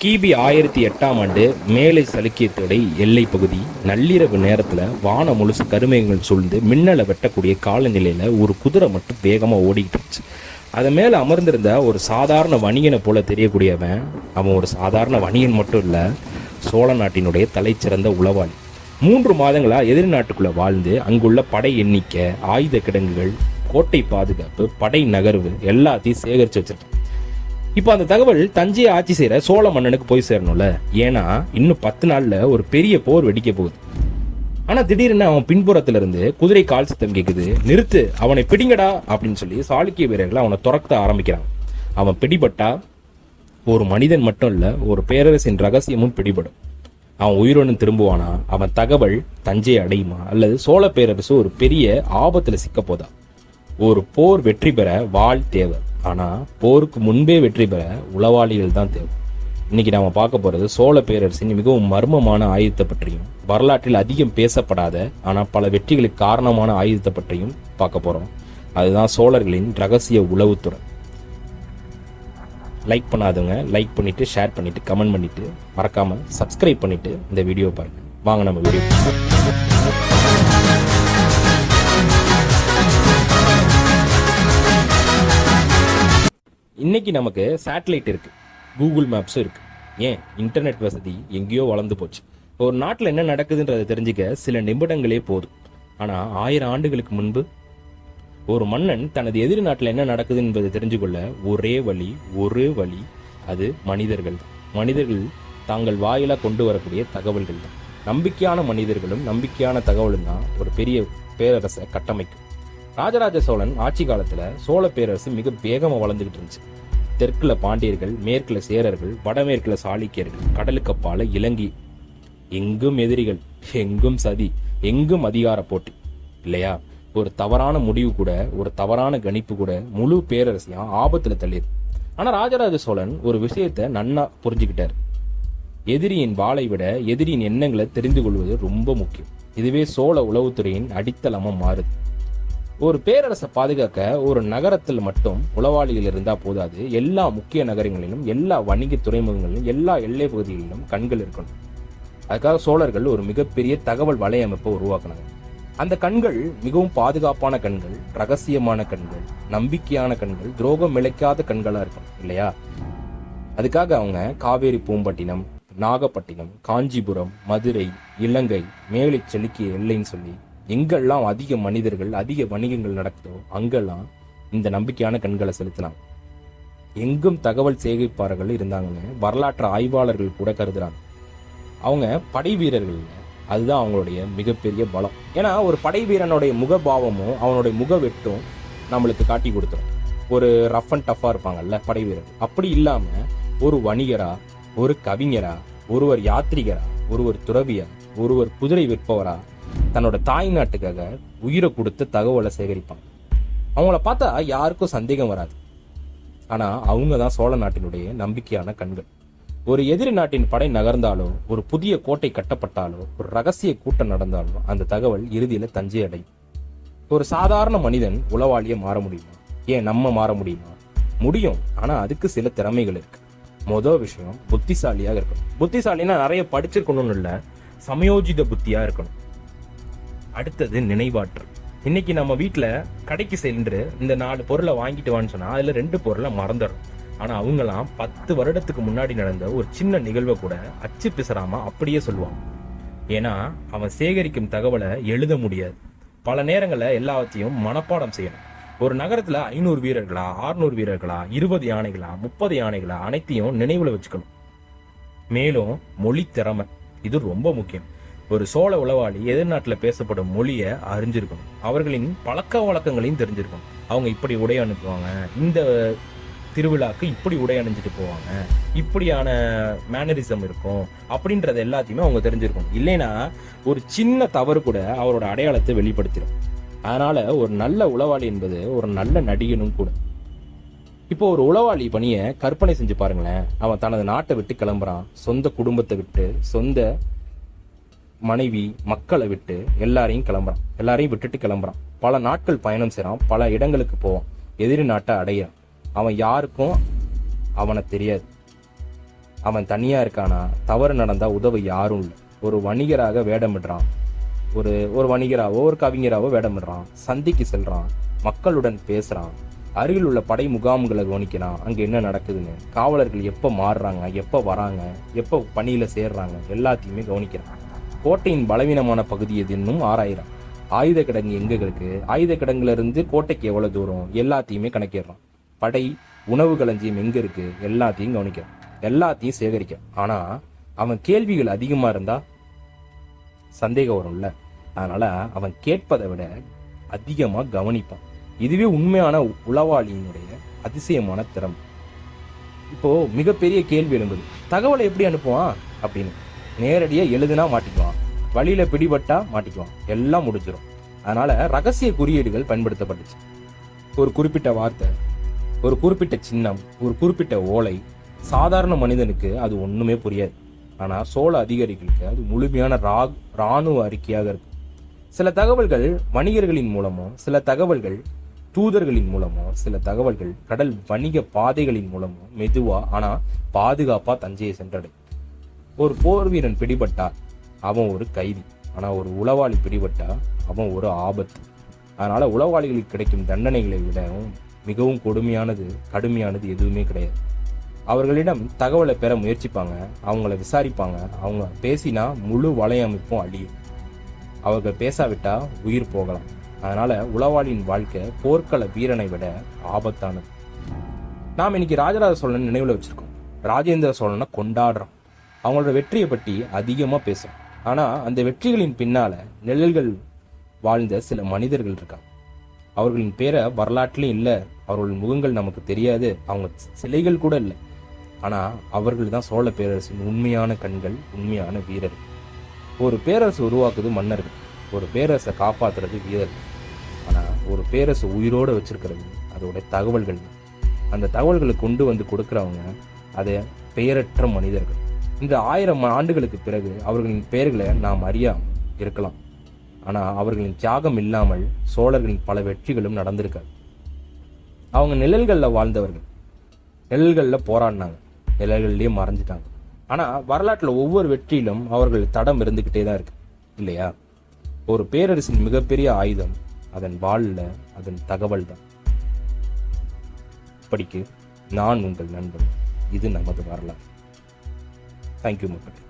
கிபி 1008 மேலை சலுக்கியத்துடைய எல்லை பகுதி நள்ளிரவு நேரத்தில் வானம் முழுசு கருமேகங்கள் சூழ்ந்து மின்னலை வெட்டக்கூடிய காலநிலையில் ஒரு குதிரை மட்டும் வேகமாக ஓடிக்கிட்டு இருந்துச்சு. அதை மேலே அமர்ந்திருந்த ஒரு சாதாரண வணிகனை போல தெரியக்கூடியவன் அவன் ஒரு சாதாரண வணிகன் மட்டும் இல்லை, சோழ நாட்டினுடைய தலைச்சிறந்த உளவாளி. 3 மாதங்களாக எதிரி நாட்டுக்குள்ளே வாழ்ந்து அங்குள்ள படை எண்ணிக்கை, ஆயுத கிடங்குகள், கோட்டை பாதுகாப்பு, படை நகர்வு எல்லாத்தையும் சேகரித்து வச்சிருக்கான். இப்போ அந்த தகவல் தஞ்சையை ஆட்சி செய்கிற சோழ மன்னனுக்கு போய் சேரணும்ல. ஏன்னா இன்னும் 10 நாளில் ஒரு பெரிய போர் வெடிக்க போகுது. ஆனால் திடீர்னு அவன் பின்புறத்துல இருந்து குதிரை கால் சத்தம் கேட்குது. நிறுத்து, அவனை பிடிங்கடா அப்படின்னு சொல்லி சாளுக்கிய வீரர்கள் அவனை துரத்த ஆரம்பிக்கிறான். அவன் பிடிபட்டா ஒரு மனிதன் மட்டும் இல்லை, ஒரு பேரரசின் ரகசியமும் பிடிபடும். அவன் உயிரோடு திரும்புவானா? அவன் தகவல் தஞ்சையை அடையுமா? அல்லது சோழ பேரரசு ஒரு பெரிய ஆபத்தில் சிக்க போதா? ஒரு போர் வெற்றி பெற வாள் தேவை, ஆனா போருக்கு முன்பே வெற்றி பெற உளவாளிகள் தான் தேவை. இன்னைக்கு நாம பார்க்க போறது சோழ பேரரசின் மிகவும் மர்மமான ஆயுதத்தை பற்றியும், வரலாற்றில் அதிகம் பேசப்படாத ஆனா பல வெற்றிகளுக்கு காரணமான ஆயுதத்தை பற்றியும் பார்க்க போறோம். அதுதான் சோழர்களின் ரகசிய உளவுத்துறை. லைக் பண்ணாதவங்க லைக் பண்ணிட்டு, ஷேர் பண்ணிட்டு, கமெண்ட் பண்ணிட்டு, மறக்காம சப்ஸ்கிரைப் பண்ணிட்டு இந்த வீடியோ பாருங்க. வாங்க நம்ம வீடியோ. இன்னைக்கு நமக்கு சேட்டலைட் இருக்கு, கூகுள் மேப்ஸும் இருக்கு, ஏன் இன்டர்நெட் வசதி எங்கேயோ வளர்ந்து போச்சு. ஒரு நாட்டில் என்ன நடக்குதுன்றதை தெரிஞ்சுக்க சில நிமிடங்களே போதும். ஆனா 1000 ஆண்டுகளுக்கு முன்பு ஒரு மன்னன் தனது எதிரி நாட்டில் என்ன நடக்குது என்பதை தெரிஞ்சு கொள்ள ஒரே வழி, அது மனிதர்கள். மனிதர்கள் தாங்கள் வாயிலா கொண்டு வரக்கூடிய தகவல்கள் தான். நம்பிக்கையான மனிதர்களும் நம்பிக்கையான தகவலும் தான் ஒரு பெரிய பேரரசை கட்டமைக்கும். ராஜராஜ சோழன் ஆட்சி காலத்துல சோழ பேரரசு மிக வேகமா வளர்ந்துகிட்டு இருந்துச்சு. தெற்குல பாண்டியர்கள், மேற்குல சேரர்கள், வடமேற்குல சாளுக்கியர்கள், கடலுக்கு அப்பால இலங்கை. எங்கும் எதிரிகள், எங்கும் சதி, எங்கும் அதிகார போட்டி இல்லையா? ஒரு தவறான முடிவு கூட, ஒரு தவறான கணிப்பு கூட முழு பேரரசையும் ஆபத்துல தள்ளிடு. ஆனா ராஜராஜ சோழன் ஒரு விஷயத்த நன்னா புரிஞ்சுக்கிட்டாரு. எதிரியின் வாளை விட எதிரியின் எண்ணங்களை தெரிந்து கொள்வது ரொம்ப முக்கியம். இதுவே சோழ உளவுத்துறையின் அடித்தளமா மாறுது. ஒரு பேரரசை பாதுகாக்க ஒரு நகரத்தில் மட்டும் உளவாளிகள் இருந்தா போதாது. எல்லா முக்கிய நகரங்களிலும், எல்லா வணிக துறைமுகங்களிலும், எல்லா எல்லை பகுதிகளிலும் கண்கள் இருக்கணும். அதுக்காக சோழர்கள் ஒரு மிகப்பெரிய தகவல் வலையமைப்பை உருவாக்கினாங்க. அந்த கண்கள் மிகவும் பாதுகாப்பான கண்கள், ரகசியமான கண்கள், நம்பிக்கையான கண்கள், துரோகம் இழைக்காத கண்களா இருக்கும் இல்லையா? அதுக்காக அவங்க காவேரி பூம்பட்டினம், நாகப்பட்டினம், காஞ்சிபுரம், மதுரை, இலங்கை, மேலை செலுக்கிய எல்லைன்னு சொல்லி எங்கெல்லாம் அதிக மனிதர்கள், அதிக வணிகங்கள் நடக்குதோ அங்கெல்லாம் இந்த நம்பிக்கையான கண்களை செலுத்தினாங்க. எங்கும் தகவல் சேகரிப்பாளர்கள் இருந்தாங்கன்னு வரலாற்று ஆய்வாளர்கள் கூட கருதுறாங்க. அவங்க படை வீரர்கள், அதுதான் அவங்களுடைய மிகப்பெரிய பலம். ஏன்னா ஒரு படை வீரனுடைய முகபாவமும் அவனுடைய முக வெட்டும் நம்மளுக்கு காட்டி கொடுத்துரும். ஒரு ரஃப் அண்ட் டஃபா இருப்பாங்கல்ல படை வீரர், அப்படி இல்லாம ஒரு வணிகரா, ஒரு கவிஞரா, ஒருவர் யாத்ரிகரா, ஒருவர் துறவியா, ஒருவர் குதிரை விற்பவரா தன்னோட தாய் நாட்டுக்காக உயிரை கொடுத்து தகவலை சேகரிப்பாங்க. அவங்கள பார்த்தா யாருக்கும் சந்தேகம் வராது. ஆனா அவங்க தான் சோழ நாட்டினுடைய நம்பிக்கையான கண்கள். ஒரு எதிரி நாட்டின் படை நகர்ந்தாலோ, ஒரு புதிய கோட்டை கட்டப்பட்டாலோ, ஒரு ரகசிய கூட்டம் நடந்தாலோ அந்த தகவல் இறுதியில தஞ்சை அடையும். ஒரு சாதாரண மனிதன் உளவாளிய மாற முடியுமா? ஏன் நம்ம மாற முடியுமா? முடியும். ஆனா அதுக்கு சில திறமைகள் இருக்கு. முதல் விஷயம், புத்திசாலியாக இருக்கணும். புத்திசாலினா நிறைய படிச்சிருக்கணும்னு இல்ல, சமயோஜித புத்தியா இருக்கணும். அடுத்தது நினைவாற்றல். இன்னைக்கு நம்ம வீட்டுல கடைக்கு சென்று இந்த 4 பொருளை வாங்கிட்டு வான்னு சொன்னா அதுல 2 பொருளை மறந்துடும். ஆனா அவங்கலாம் 10 வருடத்துக்கு முன்னாடி நடந்த ஒரு சின்ன நிகழ்வை கூட அச்சு பிசறாம அப்படியே சொல்லுவான். ஏன்னா அவன் சேகரிக்கும் தகவலை எழுத முடியாது. பல நேரங்கள்ல எல்லாத்தையும் மனப்பாடம் செய்யணும். ஒரு நகரத்துல 500 வீரர்களா, 600 வீரர்களா, 20 யானைகளா, 30 யானைகளா, அனைத்தையும் நினைவுல வச்சுக்கணும். மேலும் மொழி திறமை, இது ரொம்ப முக்கியம். ஒரு சோழ உளவாளி எதிர்நாட்டில் பேசப்படும் மொழியை அறிஞ்சிருக்கணும். அவர்களின் பழக்க வழக்கங்களையும் தெரிஞ்சிருக்கணும். அவங்க இப்படி உடை அனுப்புவாங்க, இந்த திருவிழாக்கு இப்படி உடை அணிஞ்சிட்டு போவாங்க, இப்படியான மேனரிசம் இருக்கும் அப்படின்றது எல்லாத்தையுமே அவங்க தெரிஞ்சிருக்கணும். இல்லைன்னா ஒரு சின்ன தவறு கூட அவரோட அடையாளத்தை வெளிப்படுத்திடும். அதனால ஒரு நல்ல உளவாளி என்பது ஒரு நல்ல நடிகனும் கூட. இப்போ ஒரு உளவாளி பணியை கற்பனை செஞ்சு பாருங்களேன். அவன் தனது நாட்டை விட்டு கிளம்புறான், சொந்த குடும்பத்தை விட்டு, சொந்த மனைவி மக்களை விட்டு எல்லாரையும் விட்டுட்டு கிளம்புறான். பல நாட்கள் பயணம் செய்றான், பல இடங்களுக்கு போவான், எதிரி நாட்டை அடையிறான். அவன் யாருக்கும் அவனை தெரியாது. அவன் தனியா இருக்கானா, தவறு நடந்தா உதவ யாரும் இல்லை. ஒரு வணிகராக வேடமிடுறான், ஒரு வணிகராவோ ஒரு கவிஞராவோ வேடமிடுறான், சந்திக்கு செல்றான், மக்களுடன் பேசுறான், அருகில் உள்ள படை முகாம்களை கவனிக்கிறான், அங்க என்ன நடக்குதுன்னு, காவலர்கள் எப்ப மாறுறாங்க, எப்ப வராங்க, எப்ப பணியில சேர்றாங்க, எல்லாத்தையுமே கவனிக்கிறான். கோட்டையின் பலவீனமான பகுதி எதுன்னும் ஆராயிறான். ஆயுத கிடங்கு எங்க இருக்கு, ஆயுத கிடங்குல இருந்து கோட்டைக்கு எவ்வளவு தூரம், எல்லாத்தையுமே கணக்கிடுறான். படை உணவு களஞ்சியம் எங்க இருக்கு, எல்லாத்தையும் கவனிக்கிறான், எல்லாத்தையும் சேகரிக்க. ஆனா அவன் கேள்விகள் அதிகமா இருந்தா சந்தேகம் வரும்ல, அதனால அவன் கேட்பதை விட அதிகமா கவனிப்பான். இதுவே உண்மையான உளவாளியினுடைய அதிசயமான திறமை. இப்போ மிகப்பெரிய கேள்வி எழும்புது, தகவலை எப்படி அனுப்புவான் அப்படின்னு. நேரடியா எழுதுனா மாட்டிக்குவான், வழியில பிடிபட்டா மாட்டிக்குவான், எல்லாம் முடிஞ்சிடும். அதனால ரகசிய குறியீடுகள் பயன்படுத்தப்பட்டுச்சு. ஒரு குறிப்பிட்ட வார்த்தை, ஒரு குறிப்பிட்ட சின்னம், ஒரு குறிப்பிட்ட ஓலை. சாதாரண மனிதனுக்கு அது ஒண்ணுமே புரியாது. ஆனா சோழ அதிகாரிகளுக்கு அது முழுமையான இராணுவ அறிக்கையாக இருக்கு. சில தகவல்கள் வணிகர்களின் மூலமோ, சில தகவல்கள் தூதர்களின் மூலமோ, சில தகவல்கள் கடல் வணிக பாதைகளின் மூலமோ மெதுவா ஆனா பாதுகாப்பா தஞ்சையை சென்றடை. ஒரு போர் வீரன் பிடிபட்டா அவன் ஒரு கைதி, ஆனா ஒரு உளவாளி பிடிபட்டா அவன் ஒரு ஆபத்து. அதனால உளவாளிகளுக்கு கிடைக்கும் தண்டனைகளை விட மிகவும் கடுமையானது எதுவுமே கிடையாது. அவர்களிடம் தகவலை பெற முயற்சிப்பாங்க, அவங்கள விசாரிப்பாங்க. அவங்க பேசினா முழு வலையமைப்பும் அழியும், அவர்கள் பேசாவிட்டா உயிர் போகலாம். அதனால உளவாளியின் வாழ்க்கை போர்க்கள வீரனை விட ஆபத்தானது. நாம் இன்னைக்கு ராஜராஜ சோழன் நினைவுல வச்சிருக்கோம், ராஜேந்திர சோழனை கொண்டாடுறோம், அவங்களோட வெற்றியை பற்றி அதிகமா பேசுறோம். ஆனா அந்த வெற்றிகளின் பின்னால நிழல்கள் வாழ்ந்த சில மனிதர்கள் இருக்காங்க. அவர்களின் பேரை வரலாற்றுலயும் இல்லை, அவர்களின் முகங்கள் நமக்கு தெரியாது, அவங்க சிலைகள் கூட இல்லை. ஆனா அவர்கள் தான் சோழ பேரரசின் உண்மையான கண்கள், உண்மையான வீரர்கள். ஒரு பேரரசு உருவாக்குது மன்னர்கள், ஒரு பேரரசை காப்பாத்துறது வீரர்கள். ஆனா ஒரு பேரரசு உயிரோட வச்சிருக்கிறது அதோட தகவல்கள். அந்த தகவல்களை கொண்டு வந்து கொடுக்கறவங்க அதை பெயரற்ற மனிதர்கள். இந்த 1000 ஆண்டுகளுக்கு பிறகு அவர்களின் பெயர்களை நாம் அறியாம இருக்கலாம். ஆனா அவர்களின் தியாகம் இல்லாமல் சோழர்களின் பல வெற்றிகளும் நடந்திருக்காது. அவங்க நிழல்கள்ல வாழ்ந்தவர்கள், நிழல்கள்ல போராடினாங்க, நிழல்கள்லயே மறைஞ்சிட்டாங்க. ஆனா வரலாற்றுல ஒவ்வொரு வெற்றியிலும் அவர்கள் தடம் இருந்துகிட்டே தான் இருக்கு இல்லையா? ஒரு பேரரசின் மிகப்பெரிய ஆயுதம் அதன் வாள்ல அதன் தகவல் தான். படிக்கு நான் உங்கள் நண்பன். இது நமது வரலாறு. தேங்க்யூ மக்கள்.